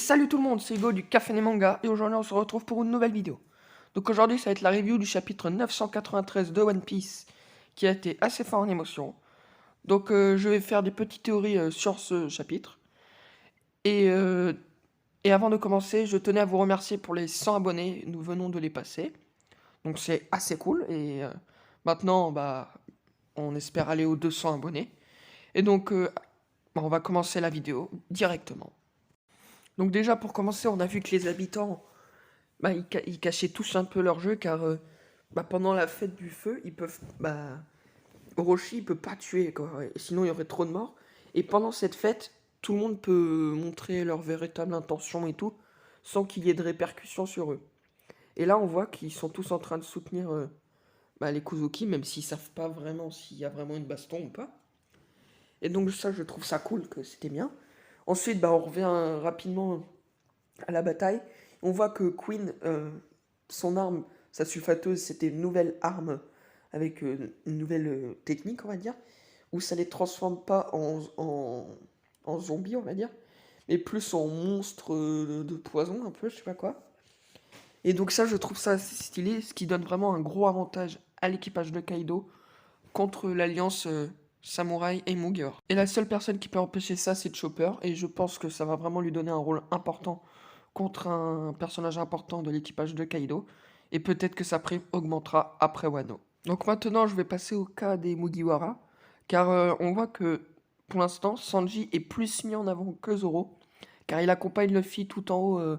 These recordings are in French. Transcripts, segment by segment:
Salut tout le monde, c'est Hugo du Café des Mangas et aujourd'hui on se retrouve pour une nouvelle vidéo. Donc aujourd'hui ça va être la review du chapitre 993 de One Piece qui a été assez fort en émotion. Donc je vais faire des petites théories sur ce chapitre. Et, euh, et avant de commencer, je tenais à vous remercier pour les 100 abonnés, nous venons de les passer. Donc c'est assez cool et maintenant on espère aller aux 200 abonnés. Et donc on va commencer la vidéo directement. Donc déjà pour commencer, on a vu que les habitants ils cachaient tous un peu leur jeu car pendant la fête du feu, ils peuvent. Orochi, il peut pas tuer, quoi. Sinon, il y aurait trop de morts. Et pendant cette fête, tout le monde peut montrer leur véritable intention et tout, sans qu'il y ait de répercussions sur eux. Et là, on voit qu'ils sont tous en train de soutenir les Kuzuki, même s'ils savent pas vraiment s'il y a vraiment une baston ou pas. Et donc, ça, je trouve ça cool, que c'était bien. Ensuite, on revient rapidement à la bataille. On voit que Queen, son arme, sa sulfateuse, c'était une nouvelle arme avec une nouvelle technique, on va dire, où ça les transforme pas en zombies, on va dire, mais plus en monstres de poison, un peu, je sais pas quoi. Et donc ça, je trouve ça assez stylé, ce qui donne vraiment un gros avantage à l'équipage de Kaido contre l'alliance Samouraï et Mugiwara. Et la seule personne qui peut empêcher ça, c'est Chopper, et je pense que ça va vraiment lui donner un rôle important contre un personnage important de l'équipage de Kaido, et peut-être que sa prime augmentera après Wano. Donc maintenant, je vais passer au cas des Mugiwara, car on voit que pour l'instant, Sanji est plus mis en avant que Zoro, car il accompagne Luffy tout en haut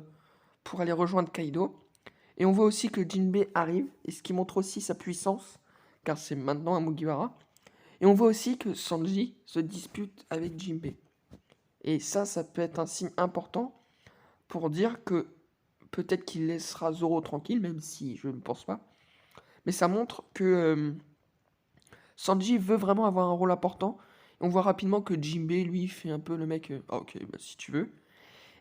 pour aller rejoindre Kaido. Et on voit aussi que Jinbei arrive, et ce qui montre aussi sa puissance, car c'est maintenant un Mugiwara. Et on voit aussi que Sanji se dispute avec Jinbei. Et ça peut être un signe important pour dire que peut-être qu'il laissera Zoro tranquille, même si je ne pense pas. Mais ça montre que Sanji veut vraiment avoir un rôle important. Et on voit rapidement que Jinbei, lui, fait un peu le mec ah ok, si tu veux.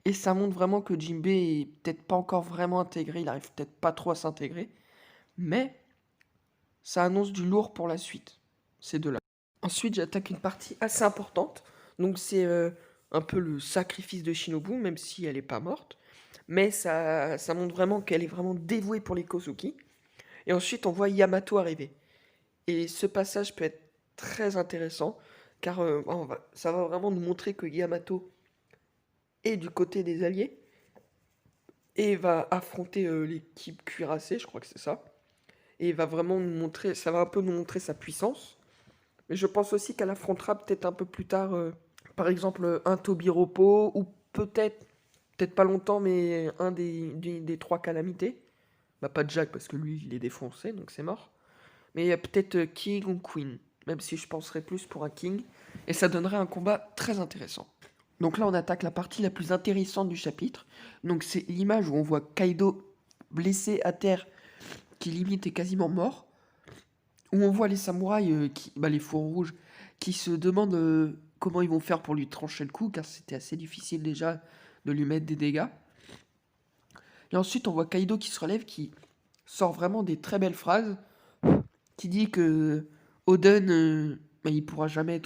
Et ça montre vraiment que Jinbei est peut-être pas encore vraiment intégré, il arrive peut-être pas trop à s'intégrer. Mais ça annonce du lourd pour la suite, ces deux-là. Ensuite, j'attaque une partie assez importante. Donc c'est un peu le sacrifice de Shinobu, même si elle n'est pas morte. Mais ça montre vraiment qu'elle est vraiment dévouée pour les Kozuki. Et ensuite, on voit Yamato arriver. Et ce passage peut être très intéressant, car ça va vraiment nous montrer que Yamato est du côté des Alliés, et va affronter l'équipe cuirassée, je crois que c'est ça. Et va vraiment nous montrer, ça va un peu nous montrer sa puissance. Mais je pense aussi qu'elle affrontera peut-être un peu plus tard, par exemple, un Tobiropo, ou peut-être pas longtemps, mais un des trois calamités. Pas Jack, parce que lui, il est défoncé, donc c'est mort. Mais il y a peut-être King ou Queen, même si je penserais plus pour un King. Et ça donnerait un combat très intéressant. Donc là, on attaque la partie la plus intéressante du chapitre. Donc c'est l'image où on voit Kaido blessé à terre, qui limite est quasiment mort. Où on voit les samouraïs, les fours rouges, qui se demandent comment ils vont faire pour lui trancher le cou, car c'était assez difficile déjà de lui mettre des dégâts. Et ensuite, on voit Kaido qui se relève, qui sort vraiment des très belles phrases, qui dit que Oden, il pourra jamais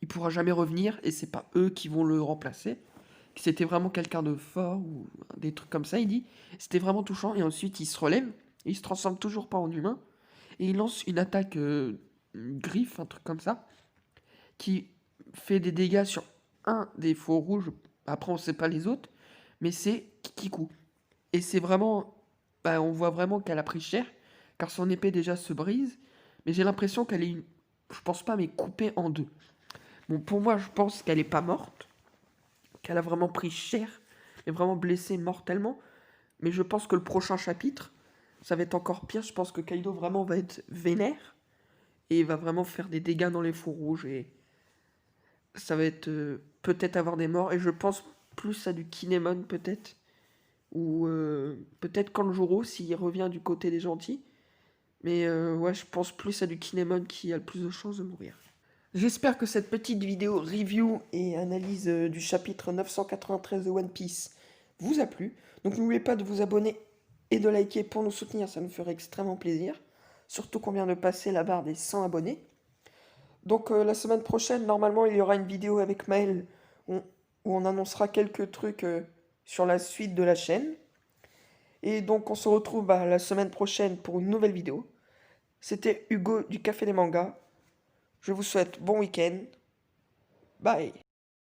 il pourra jamais revenir, et c'est pas eux qui vont le remplacer. Que c'était vraiment quelqu'un de fort, ou des trucs comme ça, il dit. C'était vraiment touchant, et ensuite il se relève, et il se transforme toujours pas en humain, et il lance une attaque une griffe, un truc comme ça, qui fait des dégâts sur un des faux rouges. Après, on sait pas les autres, mais c'est Kikiku. Et c'est vraiment. On voit vraiment qu'elle a pris cher, car son épée déjà se brise, mais j'ai l'impression qu'elle est. Je pense pas, mais coupée en deux. Bon, pour moi, je pense qu'elle est pas morte, qu'elle a vraiment pris cher, et vraiment blessée mortellement. Mais je pense que le prochain chapitre, ça va être encore pire. Je pense que Kaido vraiment va être vénère, et va vraiment faire des dégâts dans les faux rouges, et ça va être peut-être avoir des morts, et je pense plus à du Kinemon peut-être, ou peut-être Kanjuro s'il revient du côté des gentils, mais ouais, je pense plus à du Kinemon qui a le plus de chances de mourir. J'espère que cette petite vidéo review et analyse du chapitre 993 de One Piece vous a plu. Donc n'oubliez pas de vous abonner et de liker pour nous soutenir, ça nous ferait extrêmement plaisir. Surtout qu'on vient de passer la barre des 100 abonnés. Donc la semaine prochaine, normalement, il y aura une vidéo avec Maël où on annoncera quelques trucs sur la suite de la chaîne. Et donc on se retrouve la semaine prochaine pour une nouvelle vidéo. C'était Hugo du Café des Mangas. Je vous souhaite bon week-end. Bye.